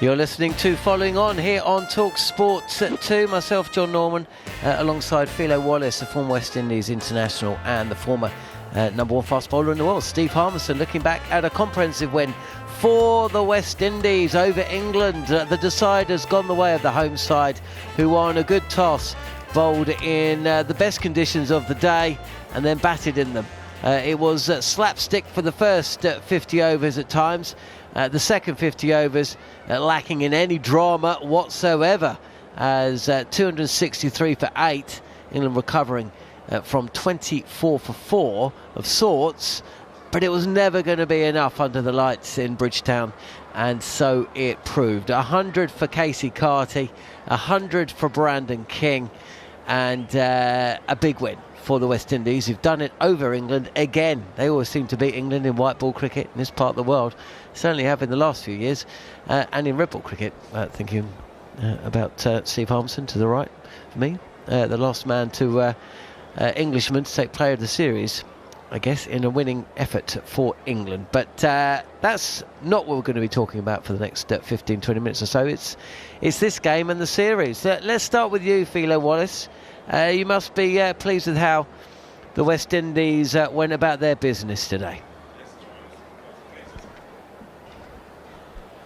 You're listening to Following On here on talkSPORT at 2. Myself, Jon Norman, alongside Philo, Wallace, the former West Indies international and the former number one fast bowler in the world, Steve Harmison, looking back at a comprehensive win for the West Indies over England. The decider's gone the way of the home side, who won a good toss, bowled in the best conditions of the day and then batted in them. It was slapstick for the first 50 overs at times. The second 50 overs lacking in any drama whatsoever, as 263 for 8, England recovering from 24 for 4 of sorts, but it was never going to be enough under the lights in Bridgetown, and so it proved. 100 for Casey Carty, 100 for Brandon King, and a big win for the West Indies, who've done it over England again. They always seem to beat England in white ball cricket in this part of the world. Certainly have in the last few years, and in red ball cricket. Thinking about Steve Harmison to the right for me, the last man to Englishman to take player of the series, I guess, in a winning effort for England. But that's not what we're going to be talking about for the next 15-20 minutes or so. It's this game and the series. Let's start with you, Philo Wallace. You must be pleased with how the West Indies went about their business today.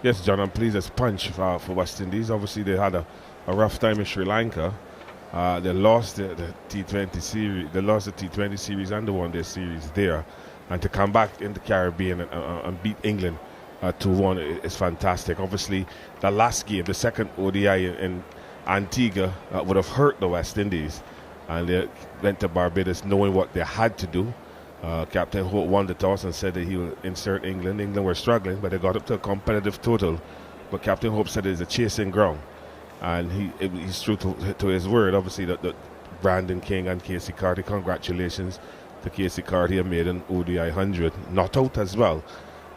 Yes, John, I'm pleased as punch for West Indies. Obviously, they had a rough time in Sri Lanka. They lost the T20 series. They lost the T20 series and the one-day series there, and to come back in the Caribbean and beat England 2-1 is fantastic. Obviously, the last game, the second ODI in Antigua, would have hurt the West Indies, and they went to Barbados knowing what they had to do. Captain Hope won the toss and said that he will insert England. England were struggling, but they got up to a competitive total. But Captain Hope said it's a chasing ground, and he's true to his word. Obviously, that Brandon King and Casey Carty, congratulations to Casey Carty, have made an ODI 100, not out as well.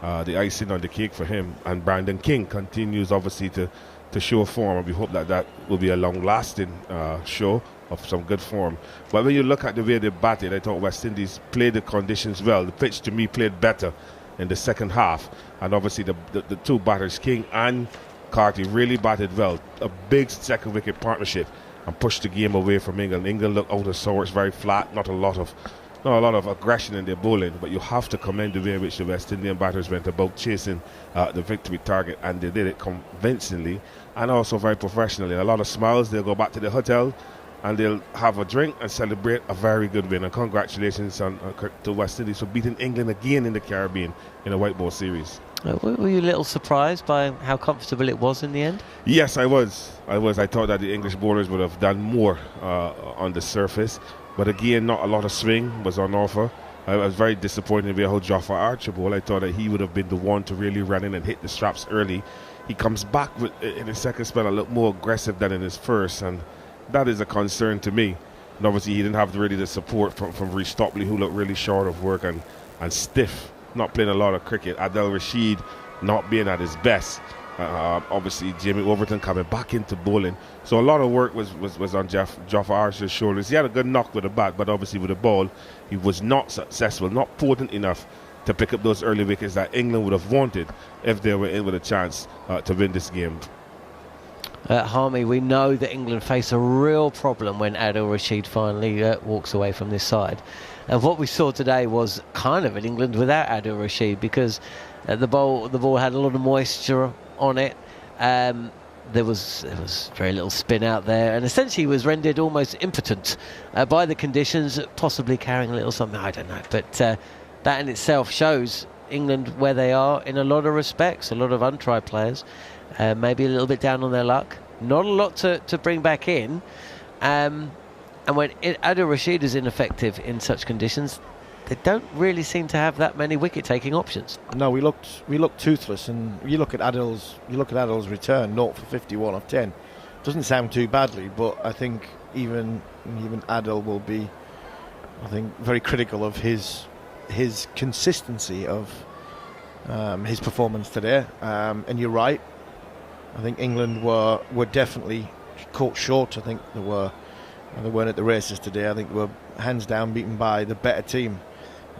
The icing on the cake for him, and Brandon King continues obviously to show form, and we hope that will be a long-lasting show of some good form. But when you look at the way they batted, I thought West Indies played the conditions well. The pitch, to me, played better in the second half, and obviously the two batters, King and Carty, really batted well. A big second wicket partnership and pushed the game away from England. England looked out of sorts, very flat, not a lot of aggression in their bowling, but you have to commend the way in which the West Indian batters went about chasing the victory target, and they did it convincingly and also very professionally. A lot of smiles. They'll go back to the hotel and they'll have a drink and celebrate a very good win. And congratulations to West Indies for beating England again in the Caribbean in a white ball series. Were you a little surprised by how comfortable it was in the end? Yes, I was. I thought that the English bowlers would have done more on the surface. But again, not a lot of swing was on offer. I was very disappointed with how Jofra Archer bowled. I thought that he would have been the one to really run in and hit the straps early. He comes back in his second spell a little more aggressive than in his first, and that is a concern to me. And obviously, he didn't have really the support from Reece Topley, who looked really short of work and stiff, not playing a lot of cricket. Adel Rashid not being at his best. Obviously, Jamie Overton coming back into bowling. So a lot of work was on Jofra Archer's shoulders. He had a good knock with the bat, but obviously with the ball, he was not successful, not potent enough to pick up those early wickets that England would have wanted if they were in with a chance to win this game. Harmy, we know that England face a real problem when Adil Rashid finally walks away from this side. And what we saw today was kind of an England without Adil Rashid, because the ball had a lot of moisture on it. There was very little spin out there, and essentially he was rendered almost impotent by the conditions, possibly carrying a little something, I don't know. But that in itself shows England where they are in a lot of respects. A lot of untried players, maybe a little bit down on their luck. Not a lot to bring back in. And when Adil Rashid is ineffective in such conditions, they don't really seem to have that many wicket-taking options. No, we looked toothless, and you look at Adil's return, 0 for 51 off 10. Doesn't sound too badly, but I think even Adil will be, I think, very critical of his consistency of his performance today. And you're right. I think England were definitely caught short. I think they weren't at the races today. I think they were hands down beaten by the better team.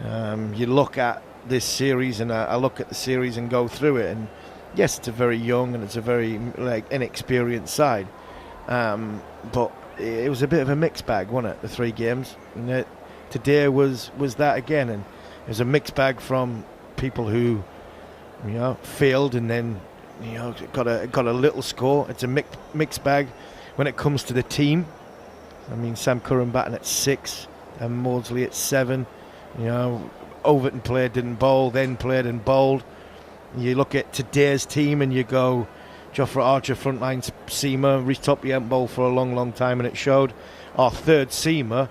You look at this series, and I look at the series and go through it, and yes, it's a very young and it's a very inexperienced side, but it was a bit of a mixed bag, wasn't it? The 3 games, and today was that again, and it was a mixed bag from people who failed and then got a little score. It's a mixed bag when it comes to the team. I mean, Sam Curran batting at 6 and Maudsley at 7. Overton played, didn't bowl, then played and bowled. You look at today's team and you go, Jofra Archer, frontline seamer, Reece Topley hadn't bowled for a long, long time, and it showed. Our third seamer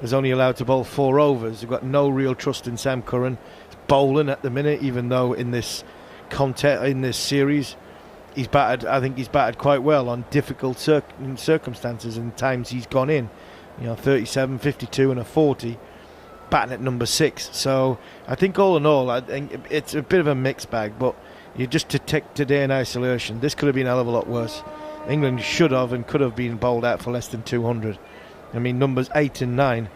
is only allowed to bowl 4 overs. We've got no real trust in Sam Curran. He's bowling at the minute, even though in this series, he's batted. I think he's batted quite well on difficult circumstances and times he's gone in. 37, 52 and a 40, batting at number 6. So I think all in all, I think it's a bit of a mixed bag, but you just to take today in isolation, this could have been a hell of a lot worse. England should have and could have been bowled out for less than 200. I mean, numbers 8 and 9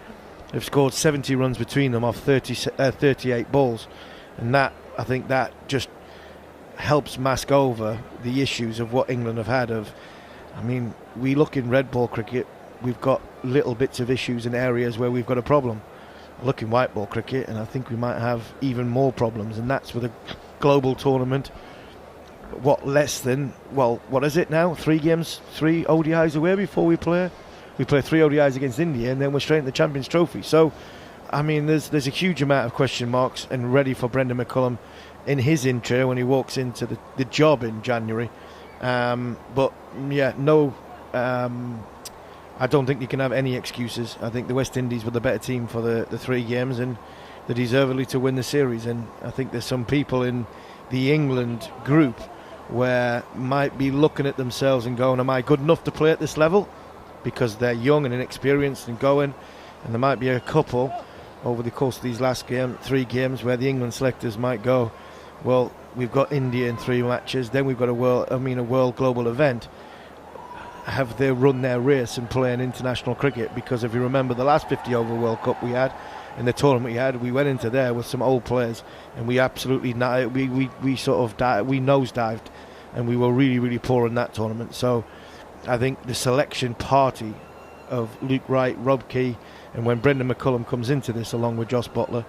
have scored 70 runs between them off 38 balls, and I think that just helps mask over the issues of what England have had. We look in red ball cricket, we've got little bits of issues in areas where we've got a problem. I look in white ball cricket, and I think we might have even more problems, and that's with a global tournament. What is it now? 3 games, 3 ODIs away before we play. We play 3 ODIs against India, and then we're straight in the Champions Trophy. So, there's a huge amount of question marks, and ready for Brendan McCullum in his intro when he walks into the job in January. I don't think you can have any excuses. I think the West Indies were the better team for the 3 games, and they deservedly to win the series. And I think there's some people in the England group where might be looking at themselves and going, am I good enough to play at this level? Because they're young and inexperienced and going. And there might be a couple over the course of these last 3 games where the England selectors might go, well, we've got India in 3 matches, then we've got a world global event. Have they run their race and play in international cricket? Because if you remember the last 50 over World Cup we had, in the tournament we had, we went into there with some old players, and we absolutely we nosedived, and we were really, really poor in that tournament. So I think the selection party of Luke Wright, Rob Key, and when Brendan McCullum comes into this along with Joss Butler,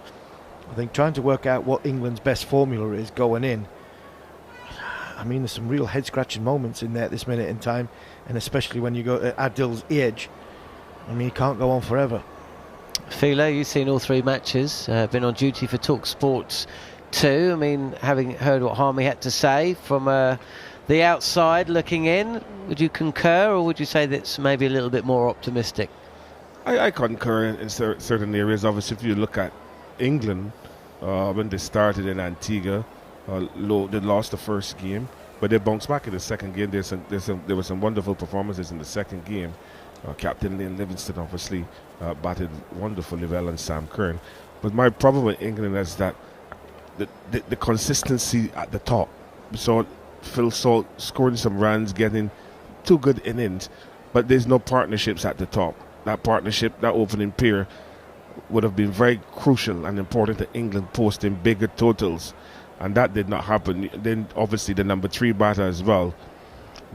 I think trying to work out what England's best formula is going in. There's some real head-scratching moments in there at this minute in time, and especially when you go at Adil's age. He can't go on forever. Philo, you've seen all 3 matches, been on duty for talkSPORT too. Having heard what Harmy had to say from the outside looking in, would you concur, or would you say that's maybe a little bit more optimistic? I concur in certain areas. Obviously, if you look at England, when they started in Antigua, they lost the first game, but they bounced back in the second game. There were some wonderful performances in the second game. Captain Livingstone obviously batted wonderfully well, and Sam Curran. But my problem with England is that the consistency at the top. So Phil Salt scoring some runs, getting 2 good innings, but there's no partnerships at the top. That partnership, that opening pair, would have been very crucial and important to England posting bigger totals, and that did not happen. Then obviously the number 3 batter as well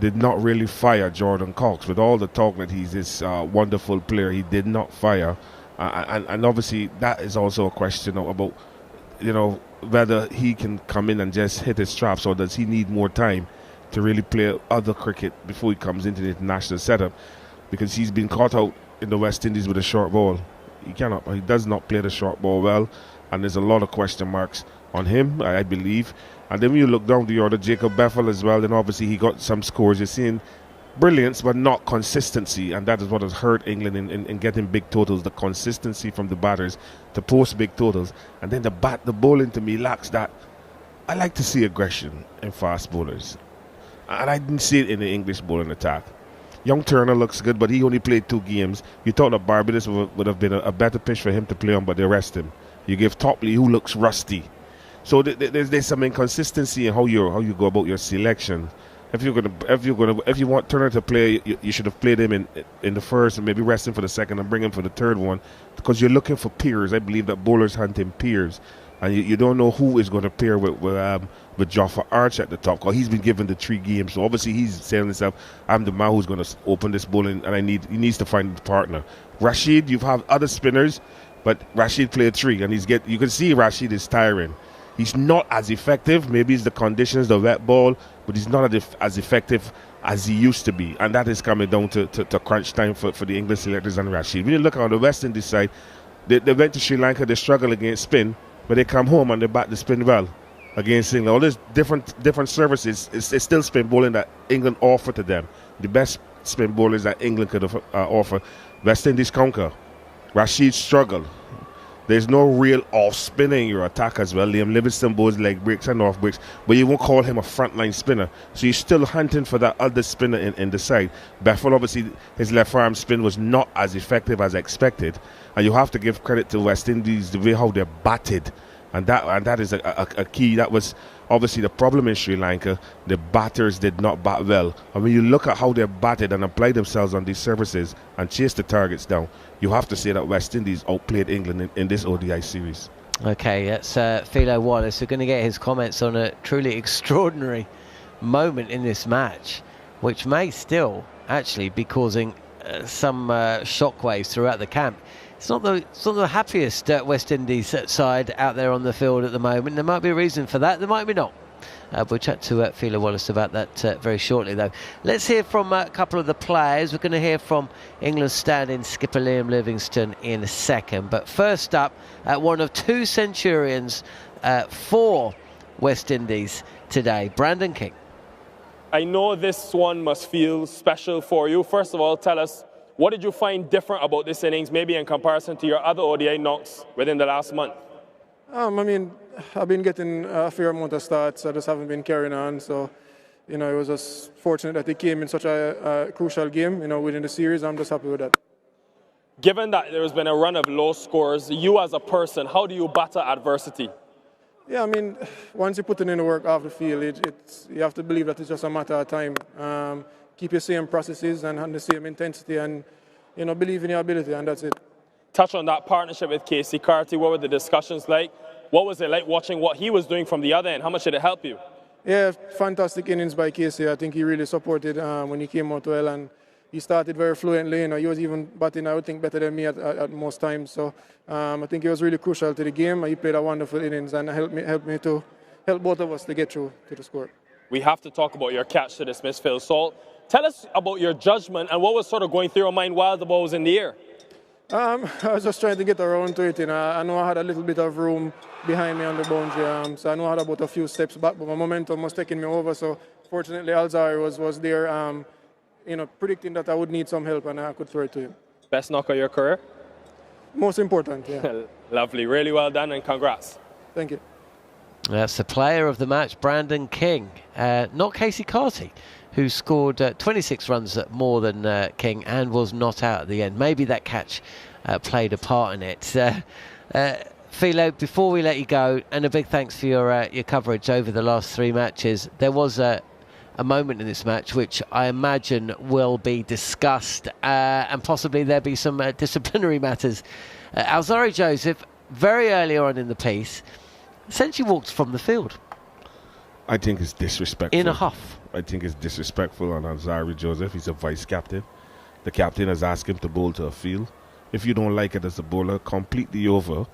did not really fire Jordan Cox. With all the talk that he's this wonderful player, he did not fire, and obviously that is also a question about whether he can come in and just hit his straps, or does he need more time to really play other cricket before he comes into the international setup, because he's been caught out in the West Indies with a short ball. He does not play the short ball well, and there's a lot of question marks on him, I believe. And then when you look down the order, Jacob Beffel as well, then obviously he got some scores. You're seeing brilliance, but not consistency, and that is what has hurt England in getting big totals. The consistency from the batters to post big totals, and then the bowling to me lacks that. I like to see aggression in fast bowlers, and I didn't see it in the English bowling attack. Young Turner looks good, but he only played 2 games. You thought that Barbados would have been a better pitch for him to play on, but they rest him. You give Topley, who looks rusty. So there's some inconsistency in how you go about your selection. If you want Turner to play, you should have played him in the first and maybe rest him for the second and bring him for the third one, because you're looking for peers. I believe that bowlers hunt in peers. And you don't know who is going to pair with Joffa Arch at the top, because he's been given the 3 games. So obviously he's saying to himself, I'm the man who's going to open this bowling, and he needs to find a partner. Rashid, you have other spinners, but Rashid played 3, and you can see Rashid is tiring. He's not as effective. Maybe it's the conditions, the wet ball, but he's not as effective as he used to be. And that is coming down to crunch time for the English selectors and Rashid. When you look on the West Indies side, they went to Sri Lanka, they struggle against spin, but they come home and they bat the spin well against England. All these different services, it's still spin bowling that England offer to them. The best spin bowlers that England could offer. West Indies conquer. Rashid struggle. There's no real off-spinning your attack as well. Liam Livingstone bowls leg breaks and off breaks, but you won't call him a frontline spinner. So you're still hunting for that other spinner in the side. Bethel, obviously, his left arm spin was not as effective as expected. And you have to give credit to West Indies, the way how they're batted. And that is a key. That was obviously the problem in Sri Lanka. The batters did not bat well. And when you look at how they batted and apply themselves on these services and chase the targets down, you have to say that West Indies outplayed England in this ODI series. Okay, that's Philo Wallace. We're going to get his comments on a truly extraordinary moment in this match, which may still actually be causing some shockwaves throughout the camp. It's not the happiest West Indies side out there on the field at the moment. There might be a reason for that. There might be not. We'll chat to Philo Wallace about that very shortly, though. Let's hear from a couple of the players. We're going to hear from England's stand-in skipper Liam Livingstone in a second. But first up, one of 2 centurions for West Indies today, Brandon King. I know this one must feel special for you. First of all, tell us, what did you find different about this innings, maybe in comparison to your other ODI knocks within the last month? I mean, I've been getting a fair amount of starts. I just haven't been carrying on. So, it was just fortunate that they came in such a crucial game, within the series. I'm just happy with that. Given that there's been a run of low scores, you as a person, how do you battle adversity? Yeah, I mean, once you put in the work off the field, you have to believe that it's just a matter of time. Keep your same processes and the same intensity, and believe in your ability, and that's it. Touch on that partnership with Casey Carty. What were the discussions like? What was it like watching what he was doing from the other end? How much did it help you? Yeah, fantastic innings by Casey. I think he really supported when he came out well, and he started very fluently. He was even batting, I would think, better than me at most times. So I think he was really crucial to the game. He played a wonderful innings and helped both of us to get through to the score. We have to talk about your catch to dismiss Phil Salt. Tell us about your judgment and what was sort of going through your mind while the ball was in the air. I was just trying to get around to it. I know I had a little bit of room behind me on the boundary, so I know I had about a few steps back, but my momentum was taking me over. So fortunately, Alzarri was there, predicting that I would need some help, and I could throw it to him. Best knock of your career? Most important, yeah. Lovely, really well done, and congrats. Thank you. That's the player of the match, Brandon King, not Casey Carty, who scored 26 runs more than King and was not out at the end. Maybe that catch played a part in it. Philo, before we let you go, and a big thanks for your coverage over the last 3 matches, there was a moment in this match which I imagine will be discussed and possibly there'll be some disciplinary matters. Alzarri Joseph, very early on in the piece, essentially walked from the field. I think it's disrespectful. In a huff. I think it's disrespectful on Alzarri Joseph. He's a vice captain. The captain has asked him to bowl to a field. If you don't like it as a bowler, completely over,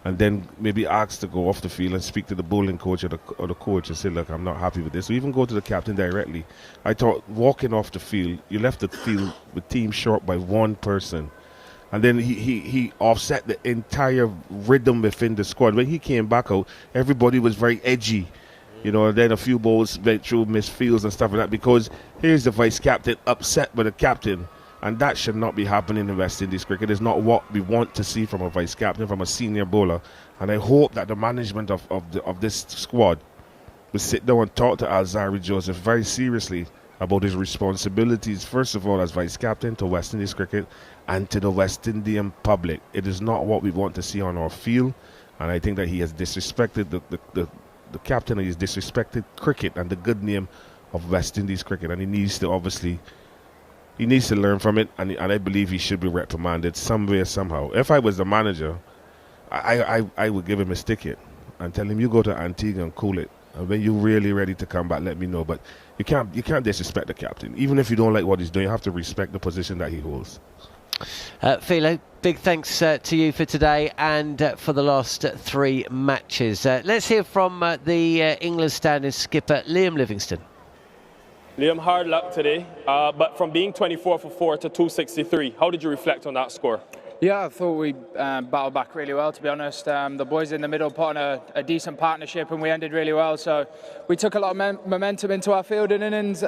and then maybe ask to go off the field and speak to the bowling coach or the coach and say, look, I'm not happy with this. Or even go to the captain directly. I thought walking off the field, you left the field with team short by 1 person. And then he offset the entire rhythm within the squad. When he came back out, everybody was very edgy. And then a few balls went through missed fields and stuff like that, because here's the vice captain upset with the captain. And that should not be happening in West Indies cricket. It's not what we want to see from a vice captain, from a senior bowler. And I hope that the management of this squad will sit down and talk to Alzarri Joseph very seriously about his responsibilities, first of all, as vice captain to West Indies cricket and to the West Indian public. It is not what we want to see on our field. And I think that he has disrespected the captain, he has disrespected cricket and the good name of West Indies cricket. And he needs to learn from it, and I believe he should be reprimanded some way, somehow. If I was the manager, I would give him his ticket. and tell him you go to Antigua and cool it. And when you're really ready to come back, let me know. But you can't disrespect the captain. Even if you don't like what he's doing, you have to respect the position that he holds. Philo, big thanks to you for today and for the last 3 matches. Let's hear from the England standing skipper, Liam Livingstone. Liam, hard luck today, but from being 24 for 4 to 263, how did you reflect on that score? Yeah, I thought we battled back really well, to be honest. The boys in the middle put on a decent partnership and we ended really well. So we took a lot of momentum into our fielding innings.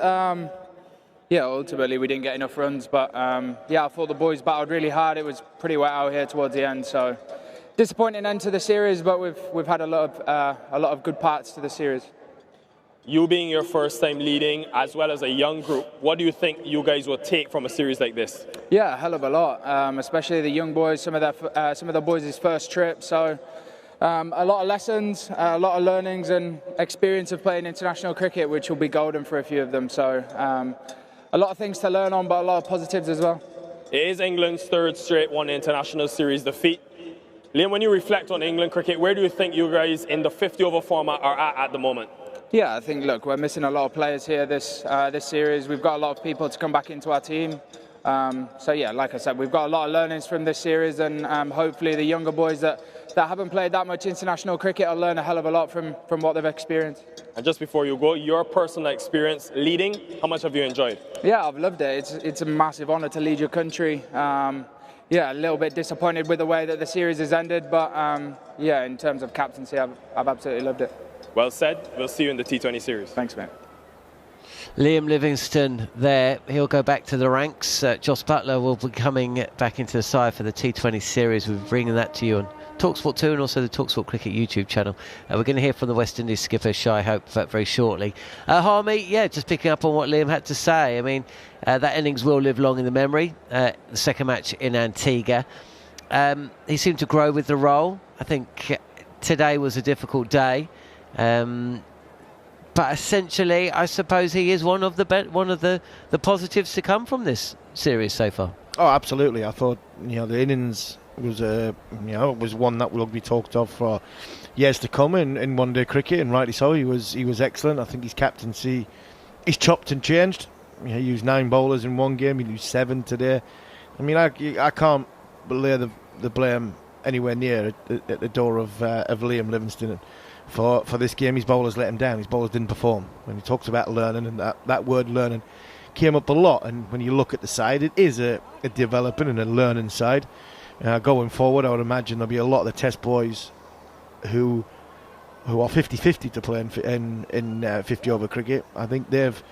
Yeah, ultimately we didn't get enough runs, but yeah, I thought the boys battled really hard. It was pretty wet out here towards the end, so disappointing end to the series, but we've had a lot of good parts to the series. You being your first time leading, as well as a young group, what do you think you guys will take from a series like this? Yeah, a hell of a lot, especially the young boys. Some of the boys' first trip, so a lot of lessons, a lot of learnings, and experience of playing international cricket, which will be golden for a few of them. So a lot of things to learn on, but a lot of positives as well. It is England's 3rd straight one international series defeat. Liam, when you reflect on England cricket, where do you think you guys in the 50-over format are at the moment? Yeah, I think, look, we're missing a lot of players here this series. We've got a lot of people to come back into our team. So yeah, like I said, we've got a lot of learnings from this series, and hopefully the younger boys that haven't played that much international cricket will learn a hell of a lot from what they've experienced. And just before you go, your personal experience leading, how much have you enjoyed? Yeah, I've loved it. It's a massive honour to lead your country. Yeah, a little bit disappointed with the way that the series has ended, but yeah, in terms of captaincy, I've absolutely loved it. Well said. We'll see you in the T20 series. Thanks, mate. Liam Livingstone there. He'll go back to the ranks. Jos Buttler will be coming back into the side for the T20 series. We're bringing that to you on talkSPORT 2 and also the talkSPORT Cricket YouTube channel. We're going to hear from the West Indies skipper, Shai Hope, very shortly. Harmy, yeah, just picking up on what Liam had to say. I mean, that innings will live long in the memory. The second match in Antigua. He seemed to grow with the role. I think today was a difficult day. But essentially, I suppose he is one of the positives to come from this series so far. Oh, absolutely. I thought the innings was was one that will be talked of for years to come in one-day cricket, and rightly so. He was excellent. I think his captaincy, he's chopped and changed. He used 9 bowlers in one game. He used 7 today. I mean, I can't lay the blame anywhere near at the door of Liam Livingstone. For this game, his bowlers let him down. His bowlers didn't perform. When he talks about learning, and that word learning came up a lot. And when you look at the side, it is a developing and a learning side. Going forward, I would imagine there'll be a lot of the Test boys who are 50-50 to play in 50-over cricket. I think they've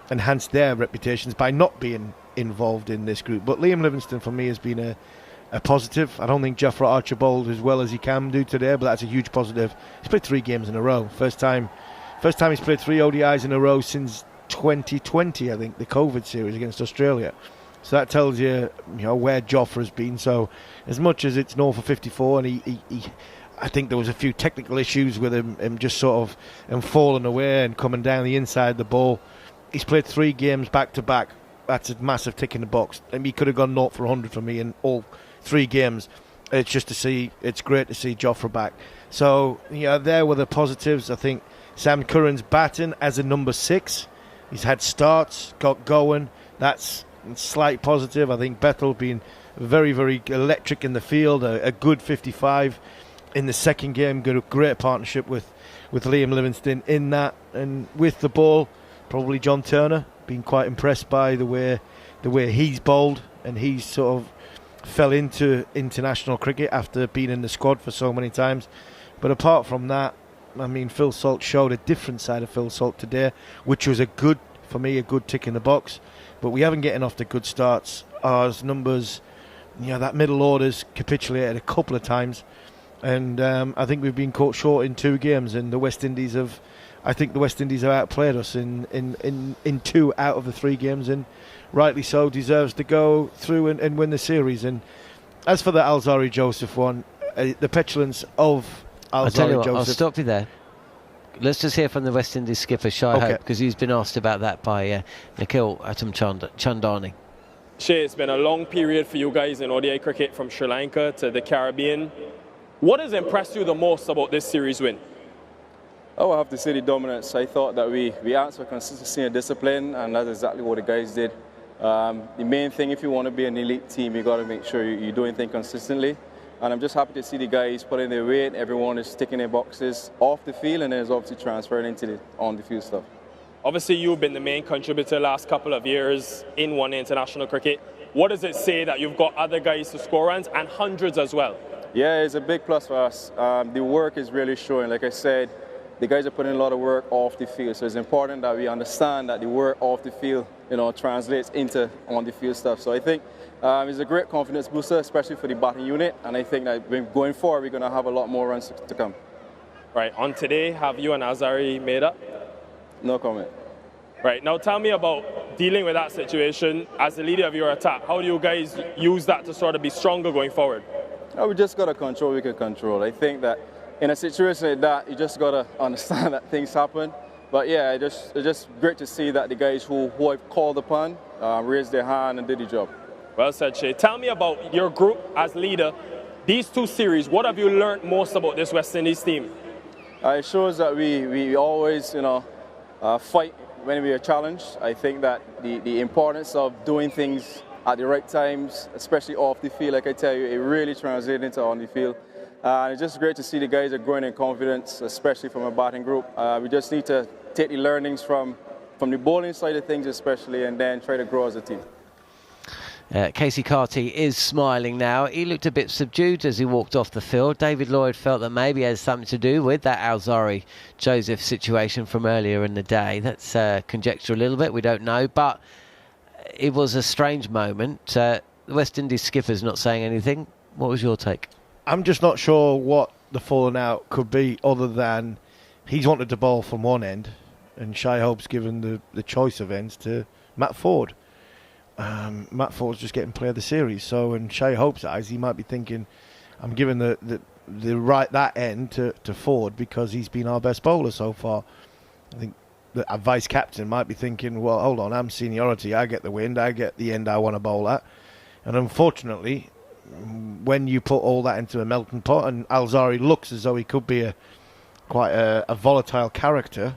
enhanced their reputations by not being involved in this group. But Liam Livingstone, for me, has been a positive. I don't think Jofra Archer bowled as well as he can do today, but that's a huge positive. He's played 3 games in a row. First time he's played 3 ODIs in a row since 2020, I think, the COVID series against Australia. So that tells you, where Jofra's been. So as much as it's 0 for 54, and he I think there was a few technical issues with him just sort of falling away and coming down the inside of the ball. He's played 3 games back to back. That's a massive tick in the box. I mean, he could have gone 0 for 100 for me in all 3 games. It's great to see Jofra back. So there were the positives. I think Sam Curran's batting as a number 6. He's had starts, got going. That's a slight positive. I think Bethel being very, very electric in the field. A good 55 in the second game. Got a great partnership with Liam Livingstone in that, and with the ball, probably John Turner. Been quite impressed by the way he's bowled, and he's sort of fell into international cricket after being in the squad for so many times. But apart from that, I mean, Phil Salt showed a different side of Phil Salt today, which was a good tick in the box. But we haven't getting off to good starts. Ours numbers, that middle order's capitulated a couple of times, and I think we've been caught short in 2 games, and the West Indies have outplayed us in 2 out of the 3 games, and rightly so, deserves to go through and win the series. And as for the Alzarri Joseph one, the petulance of Alzarri Joseph. I'll stop you there. Let's just hear from the West Indies skipper, Shai Hope, because he's been asked about that by Nikhil Chandani. Shai, it's been a long period for you guys in ODI cricket, from Sri Lanka to the Caribbean. What has impressed you the most about this series win? I would have to say the dominance. I thought that we asked for consistency and discipline, and that's exactly what the guys did. The main thing, if you want to be an elite team, you got to make sure you're doing things consistently. And I'm just happy to see the guys putting their weight. Everyone is ticking their boxes off the field, and then it's obviously transferring into the on-the-field stuff. Obviously, you've been the main contributor last couple of years in one international cricket. What does it say that you've got other guys to score runs and hundreds as well? Yeah, it's a big plus for us. The work is really showing. Like I said, the guys are putting a lot of work off the field, so it's important that we understand that the work off the field, translates into on-the-field stuff. So I think it's a great confidence booster, especially for the batting unit, and I think that going forward, we're going to have a lot more runs to come. Right, on today, have you and Alzarri made up? No comment. Right, now tell me about dealing with that situation as the leader of your attack. How do you guys use that to sort of be stronger going forward? We just got to control what we can control. I think that in a situation like that, you just got to understand that things happen. But yeah, it's just great to see that the guys who I've called upon raised their hand and did the job. Well said, Shai. Tell me about your group as leader. These two series, what have you learned most about this West Indies team? It shows that we always, fight when we are challenged. I think that the importance of doing things at the right times, especially off the field, like I tell you, it really translates into on the field. It's just great to see the guys are growing in confidence, especially from a batting group. We just need to take the learnings from the bowling side of things especially, and then try to grow as a team. Casey Carty is smiling now. He looked a bit subdued as he walked off the field. David Lloyd felt that maybe it has something to do with that Alzarri Joseph situation from earlier in the day. That's conjecture a little bit, we don't know, but it was a strange moment. The West Indies skipper's not saying anything. What was your take? I'm just not sure what the falling out could be, other than he's wanted to bowl from one end and Shai Hope's given the choice of ends to Matt Forde. Matt Forde's just getting player of the series, so in Shai Hope's eyes he might be thinking, I'm giving the right that end to Forde because he's been our best bowler so far. I think the vice captain might be thinking, well, hold on, I'm seniority, I get the wind, I get the end I want to bowl at. And unfortunately, when you put all that into a melting pot, and Alzarri looks as though he could be quite a volatile character,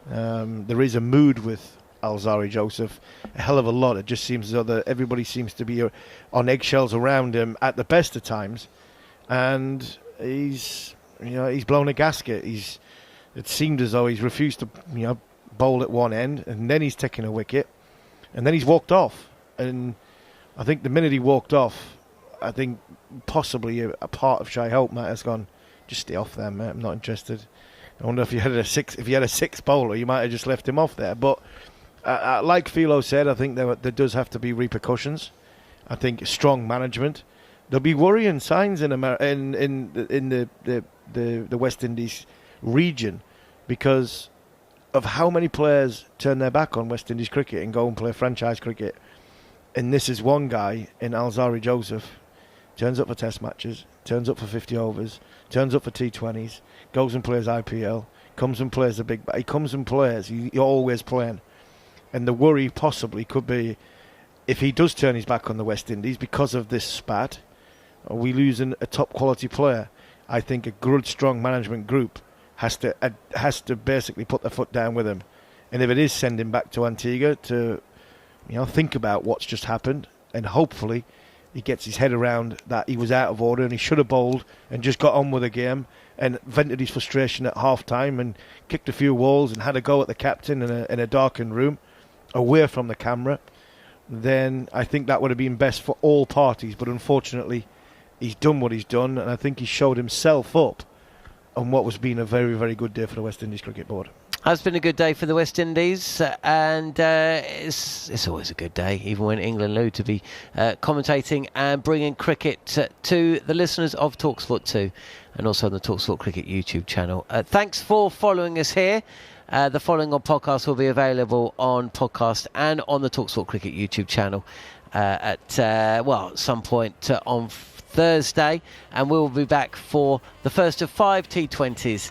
there is a mood with Alzarri Joseph, a hell of a lot. It just seems as though that everybody seems to be on eggshells around him at the best of times, and he's blown a gasket. It seemed as though he's refused to bowl at one end, and then he's taken a wicket, and then he's walked off. And I think the minute he walked off, I think possibly a part of Shai Hope might have gone, just stay off there, mate, I'm not interested. I wonder if you had a six bowler, you might have just left him off there. But like Philo said, I think there does have to be repercussions. I think strong management. There'll be worrying signs in the West Indies region because of how many players turn their back on West Indies cricket and go and play franchise cricket. And this is one guy in Alzarri Joseph, turns up for test matches, turns up for 50 overs, turns up for T20s, goes and plays IPL, comes and plays the big... He comes and plays, he's always playing. And the worry possibly could be, if he does turn his back on the West Indies because of this spat, are we losing a top quality player? I think a good, strong management group has to basically put their foot down with him. And if it is send him back to Antigua to think about what's just happened, and hopefully he gets his head around that he was out of order and he should have bowled and just got on with the game and vented his frustration at half-time and kicked a few walls and had a go at the captain in a darkened room away from the camera, then I think that would have been best for all parties. But unfortunately, he's done what he's done, and I think he showed himself up on what was being a very, very good day for the West Indies Cricket Board. It's been a good day for the West Indies, and it's always a good day, even when England lose, to be commentating and bringing cricket to the listeners of talkSPORT 2 and also on the talkSPORT Cricket YouTube channel. Thanks for following us here. The following on podcast will be available on podcast and on the talkSPORT Cricket YouTube channel at some point on Thursday, and we'll be back for the first of 5 T20s